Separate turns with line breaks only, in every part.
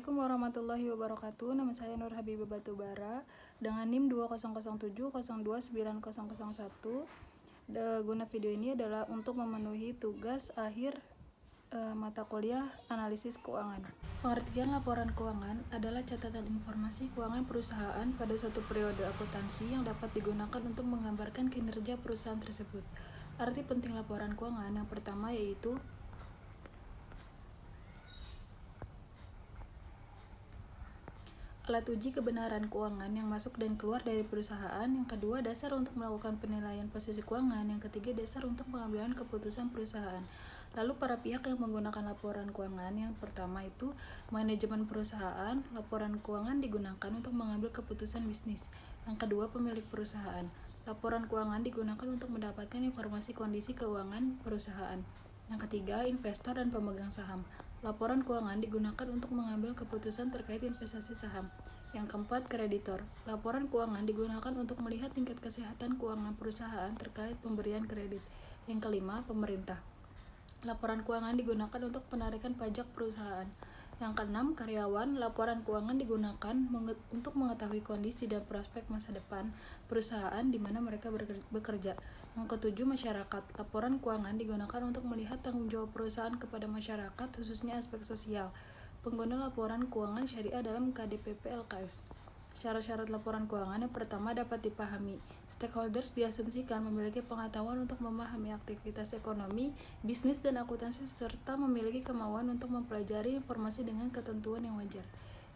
Assalamualaikum warahmatullahi wabarakatuh. Nama saya Nur Habibah Batubara dengan NIM 2007029001. Guna video ini adalah untuk memenuhi tugas akhir mata kuliah analisis keuangan. Pengertian laporan keuangan adalah catatan informasi keuangan perusahaan pada suatu periode akuntansi yang dapat digunakan untuk menggambarkan kinerja perusahaan tersebut. Arti penting laporan keuangan yang pertama yaitu alat uji kebenaran keuangan yang masuk dan keluar dari perusahaan. Yang kedua, dasar untuk melakukan penilaian posisi keuangan. Yang ketiga, dasar untuk pengambilan keputusan perusahaan. Lalu para pihak yang menggunakan laporan keuangan, yang pertama itu manajemen perusahaan. Laporan keuangan digunakan untuk mengambil keputusan bisnis. Yang kedua, pemilik perusahaan. Laporan keuangan digunakan untuk mendapatkan informasi kondisi keuangan perusahaan. Yang ketiga, investor dan pemegang saham. Laporan keuangan digunakan untuk mengambil keputusan terkait investasi saham. Yang keempat, kreditor. Laporan keuangan digunakan untuk melihat tingkat kesehatan keuangan perusahaan terkait pemberian kredit. Yang kelima, pemerintah. Laporan keuangan digunakan untuk penarikan pajak perusahaan. Yang keenam, karyawan. Laporan keuangan digunakan untuk mengetahui kondisi dan prospek masa depan perusahaan di mana mereka bekerja. Yang ketujuh, masyarakat. Laporan keuangan digunakan untuk melihat tanggung jawab perusahaan kepada masyarakat, khususnya aspek sosial. Pengguna laporan keuangan syariah dalam KDPP LKS. Syarat-syarat laporan keuangan yang pertama dapat dipahami. Stakeholders diasumsikan memiliki pengetahuan untuk memahami aktivitas ekonomi, bisnis, dan akuntansi serta memiliki kemauan untuk mempelajari informasi dengan ketentuan yang wajar.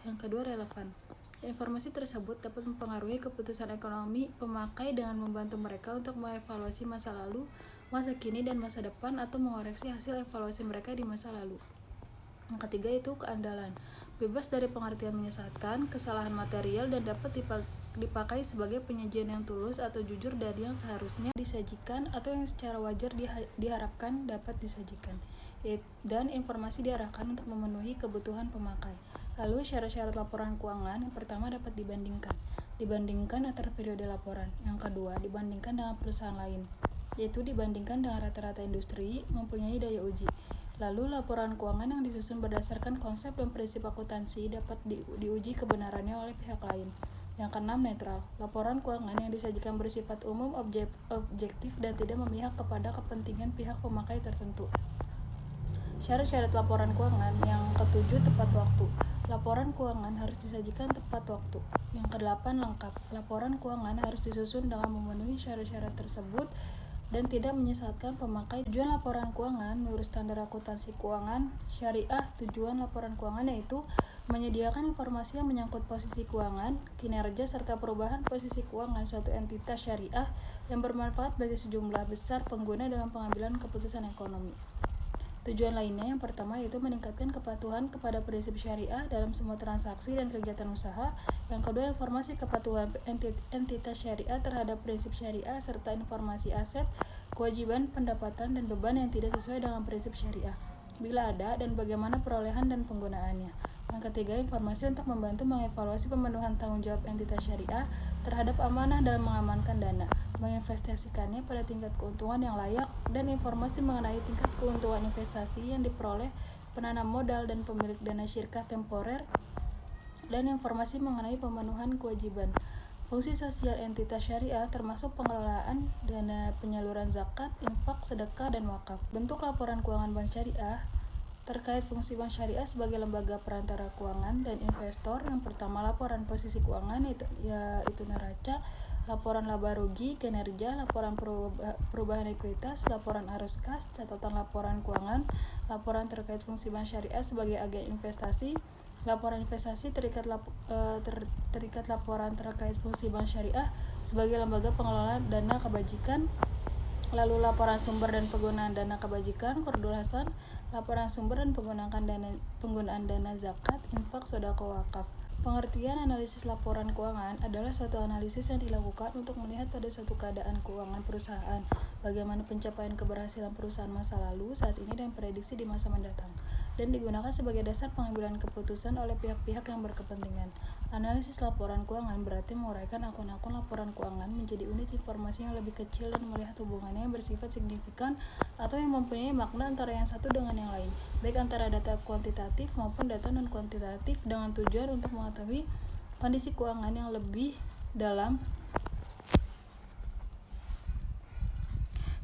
Yang kedua, relevan. Informasi tersebut dapat mempengaruhi keputusan ekonomi pemakai dengan membantu mereka untuk mengevaluasi masa lalu, masa kini, dan masa depan atau mengoreksi hasil evaluasi mereka di masa lalu. Yang ketiga itu keandalan. Bebas dari pengertian menyesatkan, kesalahan material, dan dapat dipakai sebagai penyajian yang tulus atau jujur dari yang seharusnya disajikan atau yang secara wajar diharapkan dapat disajikan. Dan informasi diarahkan untuk memenuhi kebutuhan pemakai. Lalu syarat-syarat laporan keuangan yang pertama dapat dibandingkan antar periode laporan. Yang kedua, dibandingkan dengan perusahaan lain, yaitu dibandingkan dengan rata-rata industri mempunyai daya uji. Lalu laporan keuangan yang disusun berdasarkan konsep dan prinsip akuntansi dapat diuji kebenarannya oleh pihak lain. Yang keenam, netral. Laporan keuangan yang disajikan bersifat umum, objektif, dan tidak memihak kepada kepentingan pihak pemakai tertentu. Syarat-syarat laporan keuangan yang ketujuh, tepat waktu. Laporan keuangan harus disajikan tepat waktu. Yang kedelapan, lengkap. Laporan keuangan harus disusun dengan memenuhi syarat-syarat tersebut dan tidak menyesatkan pemakai. Tujuan laporan keuangan menurut standar akuntansi keuangan syariah. Tujuan laporan keuangan yaitu menyediakan informasi yang menyangkut posisi keuangan, kinerja, serta perubahan posisi keuangan suatu entitas syariah yang bermanfaat bagi sejumlah besar pengguna dalam pengambilan keputusan ekonomi. Tujuan lainnya yang pertama yaitu meningkatkan kepatuhan kepada prinsip syariah dalam semua transaksi dan kegiatan usaha. Yang kedua, informasi kepatuhan entitas syariah terhadap prinsip syariah serta informasi aset, kewajiban, pendapatan, dan beban yang tidak sesuai dengan prinsip syariah, bila ada, dan bagaimana perolehan dan penggunaannya. Yang ketiga, informasi untuk membantu mengevaluasi pemenuhan tanggung jawab entitas syariah terhadap amanah dalam mengamankan dana, menginvestasikannya pada tingkat keuntungan yang layak, dan informasi mengenai tingkat keuntungan investasi yang diperoleh penanam modal dan pemilik dana syirkah temporer, dan informasi mengenai pemenuhan kewajiban. Fungsi sosial entitas syariah termasuk pengelolaan dana penyaluran zakat, infak, sedekah, dan wakaf. Bentuk laporan keuangan bank syariah terkait fungsi bank syariah sebagai lembaga perantara keuangan dan investor. Yang pertama, laporan posisi keuangan yaitu neraca, laporan laba rugi, kinerja, laporan perubahan ekuitas, laporan arus kas, catatan laporan keuangan, laporan terkait fungsi bank syariah sebagai agen investasi, laporan investasi, terikat laporan terkait fungsi bank syariah sebagai lembaga pengelola dana kebajikan. Lalu laporan sumber dan penggunaan dana kebajikan, Qardul Hasan, laporan sumber dan penggunaan dana zakat, infak, sedekah, wakaf. Pengertian analisis laporan keuangan adalah suatu analisis yang dilakukan untuk melihat pada suatu keadaan keuangan perusahaan, bagaimana pencapaian keberhasilan perusahaan masa lalu, saat ini, dan prediksi di masa mendatang. dan digunakan sebagai dasar pengambilan keputusan oleh pihak-pihak yang berkepentingan. Analisis laporan keuangan berarti menguraikan akun-akun laporan keuangan menjadi unit informasi yang lebih kecil dan melihat hubungannya yang bersifat signifikan atau yang mempunyai makna antara yang satu dengan yang lain, baik antara data kuantitatif maupun data non-kuantitatif, dengan tujuan untuk mengetahui kondisi keuangan yang lebih dalam.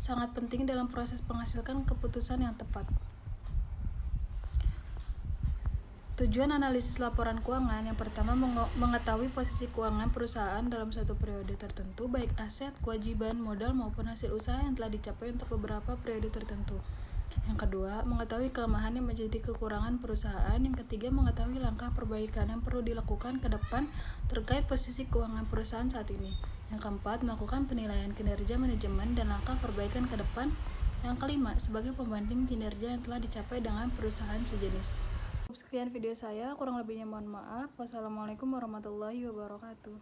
Sangat penting dalam proses menghasilkan keputusan yang tepat. Tujuan analisis laporan keuangan yang pertama mengetahui posisi keuangan perusahaan dalam suatu periode tertentu, baik aset, kewajiban, modal maupun hasil usaha yang telah dicapai untuk beberapa periode tertentu. Yang kedua, mengetahui kelemahan yang menjadi kekurangan perusahaan. Yang ketiga, mengetahui langkah perbaikan yang perlu dilakukan ke depan terkait posisi keuangan perusahaan saat ini. Yang keempat, melakukan penilaian kinerja manajemen dan langkah perbaikan ke depan. Yang kelima, sebagai pembanding kinerja yang telah dicapai dengan perusahaan sejenis. Sekian video saya, kurang lebihnya mohon maaf. Wassalamualaikum warahmatullahi wabarakatuh.